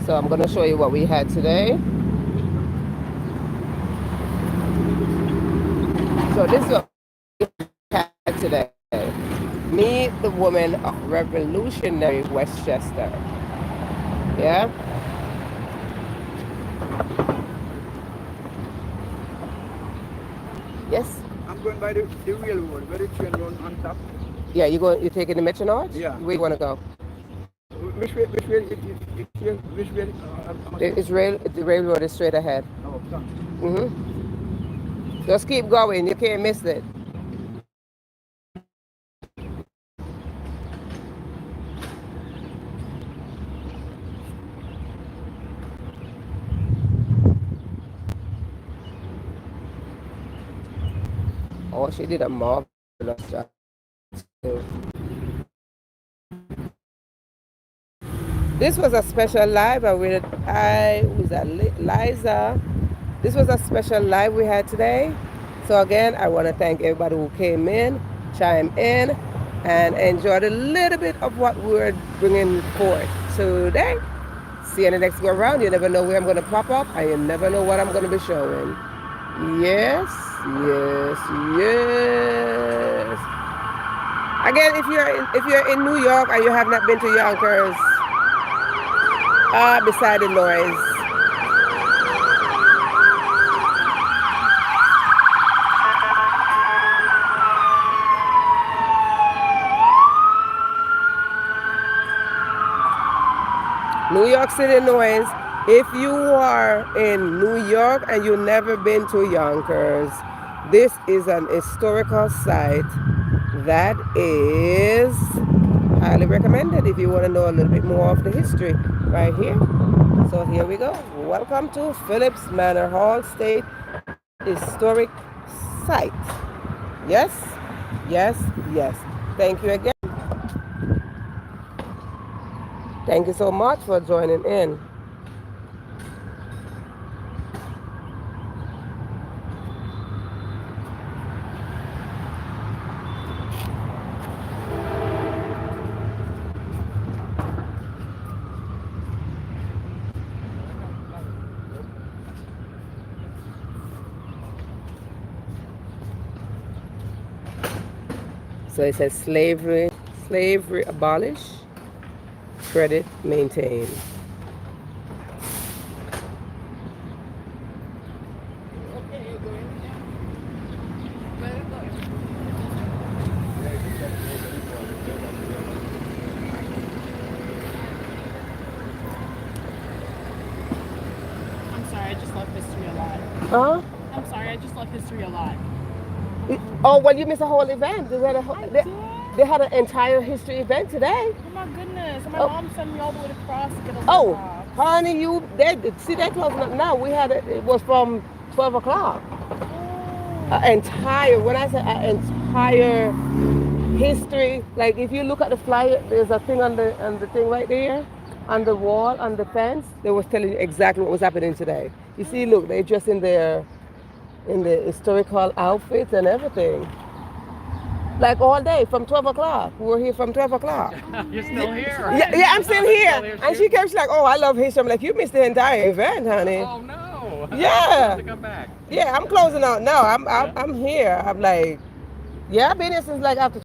Speaker 1: So I'm going to show you what we had today. So this is what we had today. Meet the woman of Revolutionary Westchester. Yeah? Yes?
Speaker 9: I'm going by the railroad, where the train run on top.
Speaker 1: Yeah, you're taking the Metro North?
Speaker 9: Yeah.
Speaker 1: Where you want to go?
Speaker 9: Which way?
Speaker 1: The railroad is straight ahead.
Speaker 9: Oh, come.
Speaker 1: Just keep going, you can't miss it. Oh, she did a marvelous job too. This was a special live with Liza. This was a special live we had today. So again, I want to thank everybody who came in, chimed in, and enjoyed a little bit of what we're bringing forth today. See you in the next go around. You never know where I'm going to pop up, and you never know what I'm going to be showing. Yes, yes, yes. Again, if you're in New York and you have not been to Yonkers, beside the noise. New York City noise. If you are in New York and you've never been to Yonkers, this is an historical site that is highly recommended if you want to know a little bit more of the history right here. So here we go. Welcome to Phillips Manor Hall State Historic Site. Yes, yes, yes. Thank you again. Thank you so much for joining in. So it says slavery abolished, credit maintained.
Speaker 2: I'm sorry, I just love history a lot.
Speaker 1: Huh?
Speaker 2: I'm sorry, I just love history a lot.
Speaker 1: Oh, well, you missed a whole event. They had an entire history event today.
Speaker 2: Oh my goodness. And my mom sent me all the way across to get a
Speaker 1: Oh,
Speaker 2: job.
Speaker 1: honey, they're closing up now. It was from 12 o'clock. When I say an entire history, like if you look at the flyer, there's a thing on the thing right there, on the wall, on the fence. They was telling you exactly what was happening today. You see, look, they're just in the historical outfits and everything. Like all day from 12 o'clock. We were here from 12 o'clock.
Speaker 7: You're still here.
Speaker 1: Yeah, I'm still here. And she kept like, oh, I love history. I'm like, you missed the entire event, honey.
Speaker 7: Oh no.
Speaker 1: Yeah.
Speaker 7: To come back.
Speaker 1: Yeah, I'm closing out now. I'm here. I'm like, yeah, I've been here since like after